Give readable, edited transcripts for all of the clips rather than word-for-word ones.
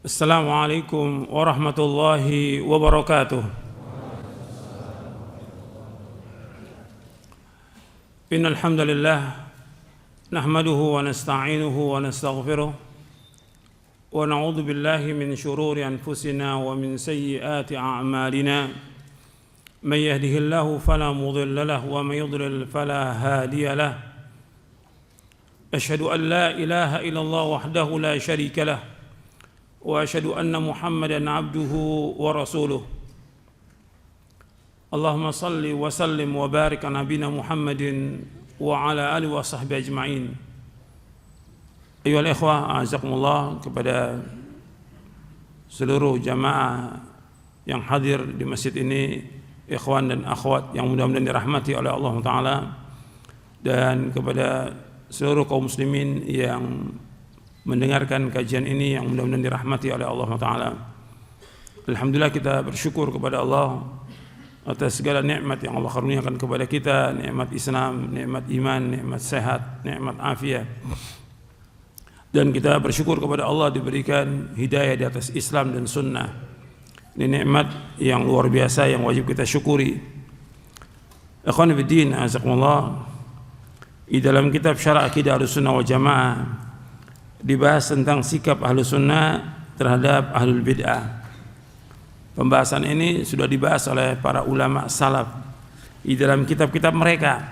Assalamualaikum warahmatullahi wabarakatuh. Innal hamdalillah nahmaduhu wa nasta'inuhu wa nastaghfiruh wa na'udzu billahi min shururi anfusina wa min sayyiati a'malina. Man yahdihillahu fala mudilla lahu wa man yudlil fala hadiya lahu. Asyhadu an la ilaha illallah wahdahu la syarika lahu wa asyhadu anna Muhammadan abduhu wa rasuluh. Allahumma salli wa sallim wa barik ala nabiyina Muhammadin wa ala alihi wa sahbihi ajma'in. Ayyuhal ikhwah, a'azakumullah, kepada seluruh jamaah yang hadir di masjid ini, ikhwan dan akhwat yang mudah-mudahan dirahmati oleh Allah Ta'ala, dan kepada seluruh kaum muslimin yang mendengarkan kajian ini yang mudah-mudahan dirahmati oleh Allah Ta'ala. Alhamdulillah, kita bersyukur kepada Allah atas segala nikmat yang Allah karuniakan kepada kita, nikmat Islam, nikmat iman, nikmat sehat, nikmat afiat. Dan kita bersyukur kepada Allah diberikan hidayah di atas Islam dan sunnah. Ini nikmat yang luar biasa yang wajib kita syukuri. Ikhwan fillah, azakumullah, di dalam kitab Syarah Aqidah Ahlussunnah wal Jamaah dibahas tentang sikap Ahlus Sunnah terhadap Ahlul Bid'ah. Pembahasan ini sudah dibahas oleh para ulama salaf di dalam kitab-kitab mereka.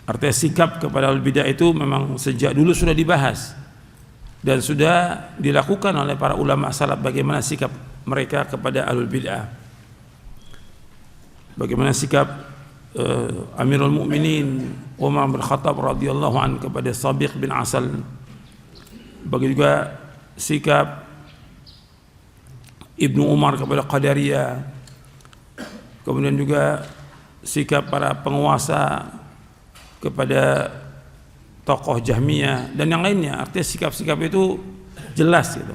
Artinya sikap kepada Ahlul Bid'ah itu memang sejak dulu sudah dibahas dan sudah dilakukan oleh para ulama salaf, bagaimana sikap mereka kepada Ahlul Bid'ah. Bagaimana sikap Amirul Mukminin Umar bin Khattab radhiyallahu anhu kepada Sabiq bin Asal. Begitu juga sikap Ibnu Umar kepada Qadariyah. Kemudian juga sikap para penguasa kepada tokoh Jahmiyah dan yang lainnya. Artinya sikap-sikap itu jelas gitu.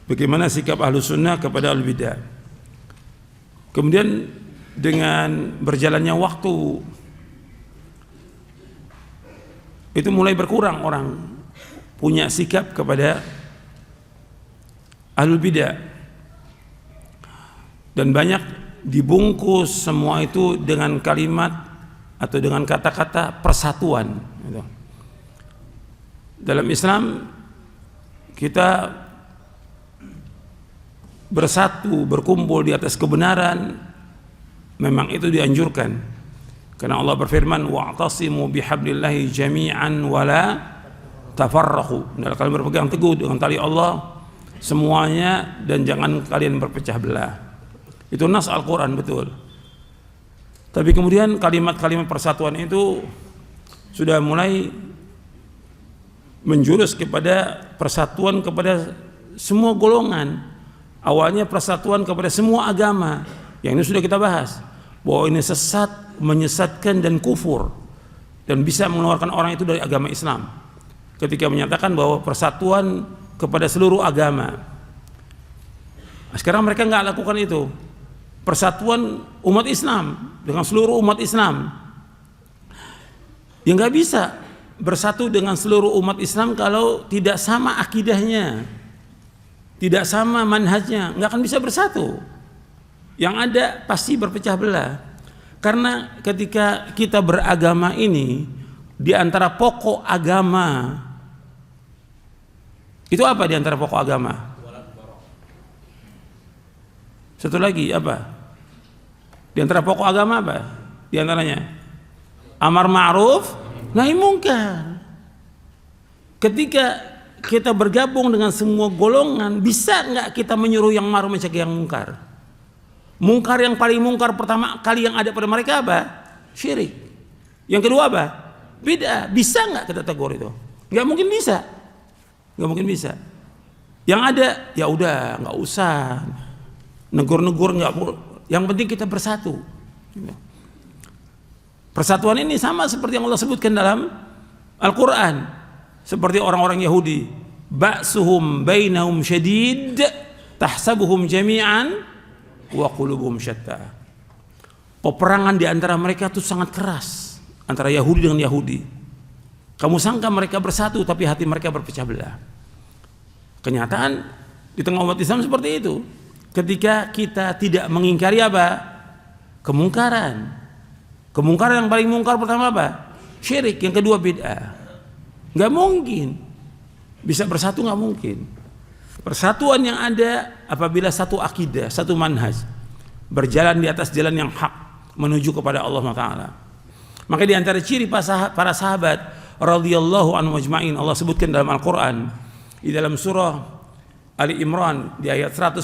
Bagaimana sikap Ahlus Sunnah kepada Ahlul Bidah. Kemudian dengan berjalannya waktu itu mulai berkurang orang punya sikap kepada Ahlul Bidah, dan banyak dibungkus semua itu dengan kalimat atau dengan kata-kata persatuan. Dalam Islam kita bersatu, berkumpul di atas kebenaran, memang itu dianjurkan, karena Allah berfirman, wa'tasimu bihablillahi jami'an wala tafarraqu. Kalian berpegang teguh dengan tali Allah semuanya dan jangan kalian berpecah belah. Itu nas Al-Quran, betul. Tapi kemudian kalimat-kalimat persatuan itu sudah mulai menjurus kepada persatuan kepada semua golongan. Awalnya persatuan kepada semua agama. Yang ini sudah kita bahas, bahwa ini sesat, menyesatkan dan kufur, dan bisa mengeluarkan orang itu dari agama Islam ketika menyatakan bahwa persatuan kepada seluruh agama. Sekarang mereka nggak lakukan itu, persatuan umat Islam dengan seluruh umat Islam. Ya nggak bisa bersatu dengan seluruh umat Islam kalau tidak sama akidahnya, tidak sama manhajnya, nggak akan bisa bersatu. Yang ada pasti berpecah belah. Karena ketika kita beragama ini, di antara pokok agama itu apa? Di antara pokok agama satu lagi apa? Di antara pokok agama apa? Di antaranya amar ma'ruf nahi munkar. Ketika kita bergabung dengan semua golongan, bisa nggak kita menyuruh yang ma'ruf mencegah yang munkar? Mungkar yang paling mungkar pertama kali yang ada pada mereka apa? Syirik. Yang kedua apa? Bid'ah. Bisa nggak kita tegur itu? Nggak mungkin bisa. Nggak mungkin bisa. Yang ada ya udah nggak usah negur-negur, nggak. Yang penting kita bersatu. Persatuan ini sama seperti yang Allah sebutkan dalam Al-Quran, seperti orang-orang Yahudi, ba'suhum bainahum syadid tahsabuhum jami'an wa qulubuhum syatta. Peperangan di antara mereka itu sangat keras, antara Yahudi dengan Yahudi. Kamu sangka mereka bersatu, tapi hati mereka berpecah belah. Kenyataan di tengah umat Islam seperti itu. Ketika kita tidak mengingkari apa? Kemungkaran. Kemungkaran yang paling mungkar pertama apa? Syirik. Yang kedua bid'ah. Nggak mungkin bisa bersatu, nggak mungkin. Persatuan yang ada apabila satu akidah, satu manhaj, berjalan di atas jalan yang hak menuju kepada Allah Taala. Maka di antara ciri para sahabat radhiyallahu anhum ajma'in, Allah sebutkan dalam Al-Qur'an di dalam surah Ali Imran di ayat 110,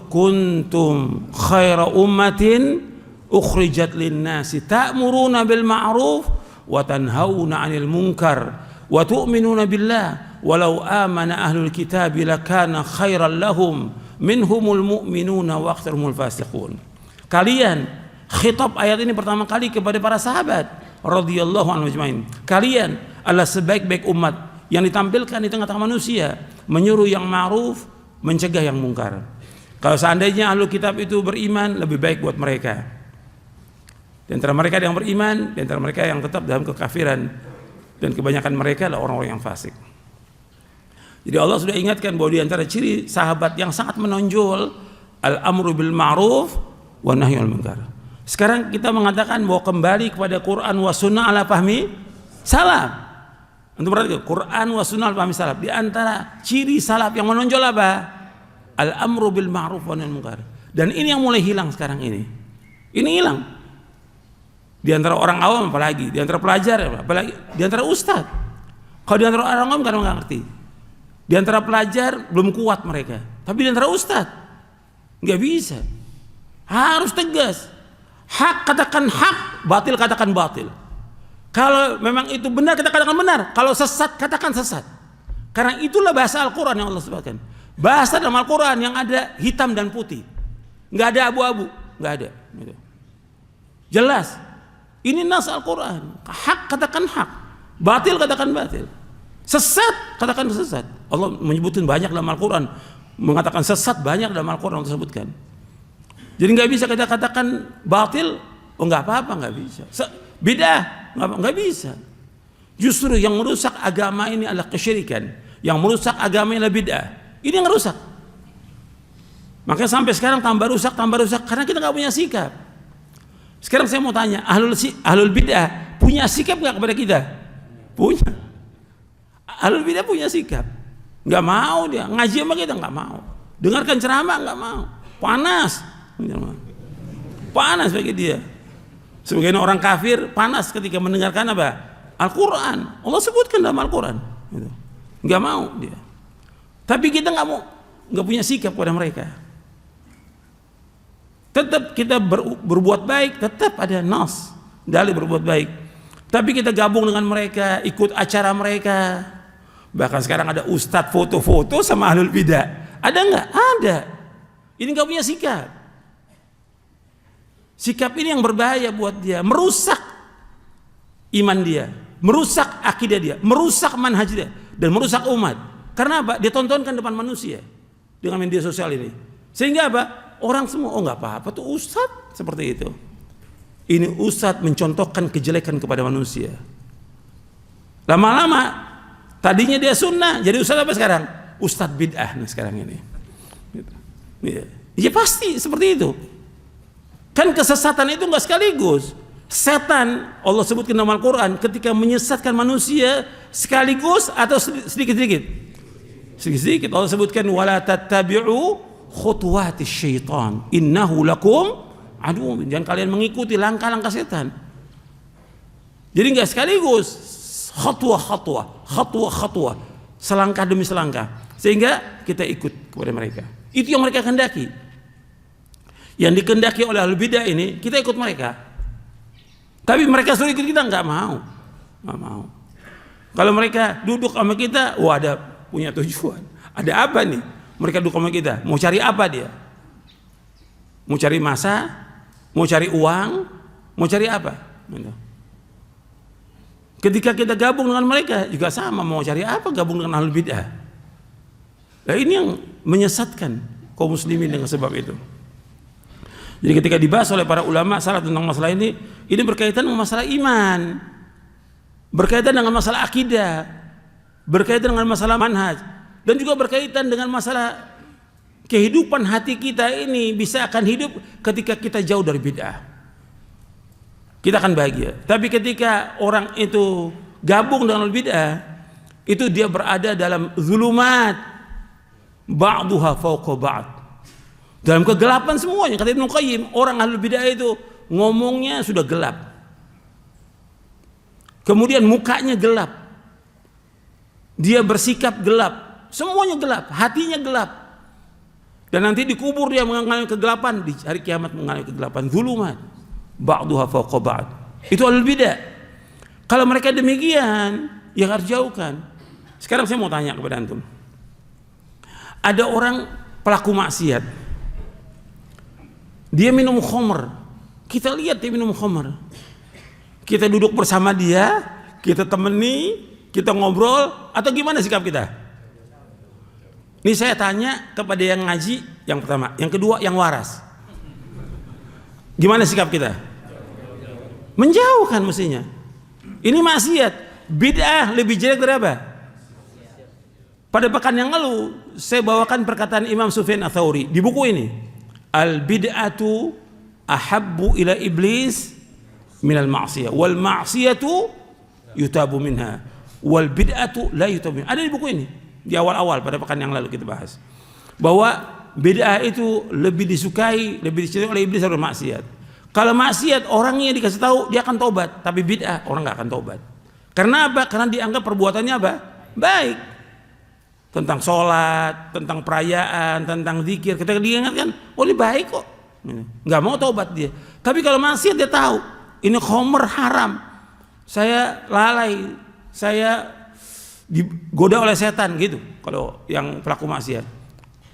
kuntum khaira ummatin ukhrijat lin-nasi ta'muruna bil ma'ruf wa tanhauna 'anil munkar wa tu'minuna billah walau amana ahlul kitabi lakana khairan lahum minhumul mu'minuna wa aktsaruhumul fasiqun. Kalian, khitab ayat ini pertama kali kepada para sahabat radhiyallahu anhum ajma'in. Kalian adalah sebaik-baik umat yang ditampilkan di tengah-tengah manusia, menyuruh yang ma'ruf, mencegah yang mungkar. Kalau seandainya ahlul kitab itu beriman, lebih baik buat mereka. Di antara mereka yang beriman, di antara mereka yang tetap dalam kekafiran, dan kebanyakan mereka adalah orang-orang yang fasik. Jadi Allah sudah ingatkan bahwa di antara ciri sahabat yang sangat menonjol al-amru bil ma'ruf wa nahyi 'anil munkar. Sekarang kita mengatakan bahwa kembali kepada Quran wa sunnah ala fahmi salaf. Untuk berarti Quran wa sunnah ala fahmi salaf. Di antara ciri salaf yang menonjol apa? Al-amru bil ma'ruf wa nahyi 'anil munkar. Dan ini yang mulai hilang sekarang ini. Ini hilang. Di antara orang awam apalagi, di antara pelajar apalagi, di antara ustadz. Kalau di antara orang awam kadang nggak ngerti. Di antara pelajar belum kuat mereka, tapi di antara ustadz nggak bisa. Harus tegas. Hak katakan hak, batil katakan batil. Kalau memang itu benar kita katakan benar. Kalau sesat katakan sesat. Karena itulah bahasa Al-Quran yang Allah sebutkan. Bahasa dalam Al-Quran yang ada hitam dan putih, nggak ada abu-abu, nggak ada. Jelas. Ini nas Al-Quran. Hak katakan hak, batil katakan batil, sesat katakan sesat. Allah menyebutkan banyak dalam Al-Quran, mengatakan sesat banyak dalam Al-Quran Allah sebutkan. Jadi nggak bisa kita katakan batil, oh nggak apa-apa, nggak bisa. Bid'ah nggak bisa. Justru yang merusak agama ini adalah kesyirikan. Yang merusak agama ini adalah bid'ah. Ini yang merusak. Makanya sampai sekarang tambah rusak karena kita nggak punya sikap. Sekarang saya mau tanya, ahlul bid'ah punya sikap nggak kepada kita? Punya. Ahlul bid'ah punya sikap. Nggak mau dia ngaji sama kita, nggak mau. Dengarkan ceramah nggak mau. Panas bagi dia. Sebagian orang kafir panas ketika mendengarkan apa? Al-Quran. Allah sebutkan dalam Al-Quran. Nggak mau dia. Tapi kita nggak punya sikap kepada mereka. Tetap kita berbuat baik, tetap ada nas dalil berbuat baik. Tapi kita gabung dengan mereka, ikut acara mereka. Bahkan sekarang ada ustadz foto-foto sama ahlul bidah. Ada nggak? Ada. Ini nggak punya sikap. Sikap ini yang berbahaya buat dia, merusak iman dia, merusak akidah dia, merusak manhaj dia, dan merusak umat. Karena apa? Dia tontonkan depan manusia dengan media sosial ini. Sehingga apa? Orang semua, oh nggak apa-apa tuh ustadz seperti itu. Ini ustadz mencontohkan kejelekan kepada manusia. Lama-lama tadinya dia sunnah, jadi ustadz apa sekarang? Ustadz bid'ah nah sekarang ini. Ya pasti seperti itu. Kan kesesatan itu nggak sekaligus. Setan Allah sebutkan dalam Al-Quran ketika menyesatkan manusia sekaligus atau sedikit-sedikit. Sedikit-sedikit Allah sebutkan wala tattabi'u khutuwatis syaitan innahu lakum aduwwun. Jangan kalian mengikuti langkah-langkah setan. Jadi nggak sekaligus, khatwa, selangkah demi selangkah, sehingga kita ikut kepada mereka. Itu yang mereka kehendaki. Yang dikehendaki oleh ahlul bidah ini kita ikut mereka. Tapi mereka suruh ikut kita nggak mau. Kalau mereka duduk sama kita, wah ada punya tujuan. Ada apa nih? Mereka duduk sama kita. Mau cari apa dia? Mau cari masa? Mau cari uang? Mau cari apa? Ketika kita gabung dengan mereka juga sama. Mau cari apa? Gabung dengan ahlul bidah. Nah ini yang menyesatkan kaum muslimin dengan sebab itu. Jadi ketika dibahas oleh para ulama salaf tentang masalah ini berkaitan dengan masalah iman, berkaitan dengan masalah akidah, berkaitan dengan masalah manhaj. dan juga berkaitan dengan masalah kehidupan hati kita ini bisa akan hidup ketika kita jauh dari bid'ah. Kita akan bahagia. Tapi ketika orang itu gabung dengan bid'ah, itu dia berada dalam zulumat ba'duha fawqa ba'd. Dalam kegelapan semuanya. Kata Ibnu Qayyim, orang ahlul bid'ah itu ngomongnya sudah gelap. Kemudian mukanya gelap. Dia bersikap gelap. Semuanya gelap, hatinya gelap. Dan nanti dikubur dia mengalami kegelapan, di hari kiamat mengalami kegelapan, zulumat ba'duha fawqa ba'd. Itu ahlul bidah. Kalau mereka demikian, ya harus jauhkan. Sekarang saya mau tanya kepada antum. Ada orang pelaku maksiat. Dia minum khamr. Kita lihat dia minum khamr. Kita duduk bersama dia, kita temani, kita ngobrol, atau gimana sikap kita? Ini saya tanya kepada yang ngaji, yang pertama, yang kedua yang waras. Gimana sikap kita? Menjauhkan mestinya. Ini maksiat, bid'ah lebih jelek dari apa? Pada pekan yang lalu saya bawakan perkataan Imam Sufyan Ats-Tsauri di buku ini. Al bid'atu ahabbu ila iblis minal ma'siyah wal ma'siyatu yutabu minha wal bid'atu la yutabu minha. Ada di buku ini. Di awal-awal pada pekan yang lalu kita bahas bahwa bid'ah itu lebih disukai, lebih dicintai oleh iblis daripada maksiat. Kalau maksiat orangnya dikasih tahu dia akan tobat, tapi bid'ah orang nggak akan tobat. Karena apa? Karena dianggap perbuatannya apa? Baik. Tentang sholat, tentang perayaan, tentang zikir, ketika diingatkan, oh ini baik kok, nggak mau tobat dia. Tapi kalau maksiat dia tahu ini khamr haram, saya lalai, saya digoda oleh setan gitu. Kalau yang pelaku maksiat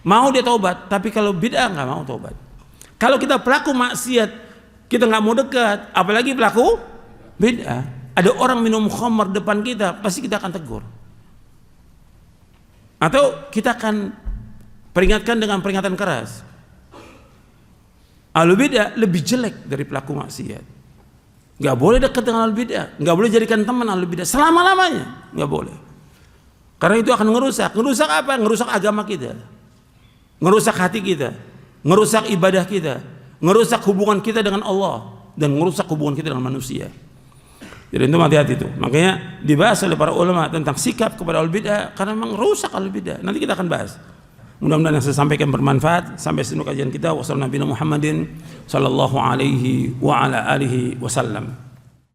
mau dia tobat, tapi kalau bid'ah nggak mau tobat. Kalau kita pelaku maksiat kita nggak mau dekat, apalagi pelaku bid'ah. Ada orang minum khamr depan kita, pasti kita akan tegur, atau kita akan peringatkan dengan peringatan keras. Ahlul bid'ah lebih jelek dari pelaku maksiat. Nggak boleh dekat dengan ahlul bid'ah, nggak boleh jadikan teman ahlul bid'ah selama-lamanya, nggak boleh. Karena itu akan ngerusak apa? Ngerusak agama kita, ngerusak hati kita, ngerusak ibadah kita, ngerusak hubungan kita dengan Allah, dan ngerusak hubungan kita dengan manusia. Jadi itu hati-hati itu. Makanya dibahas oleh para ulama tentang sikap kepada ahlul bid'ah, karena memang rusak ahlul bid'ah. Nanti kita akan bahas. Mudah-mudahan yang saya sampaikan bermanfaat. Sampai sini kajian kita. Wassalamualaikum warahmatullahi wabarakatuh.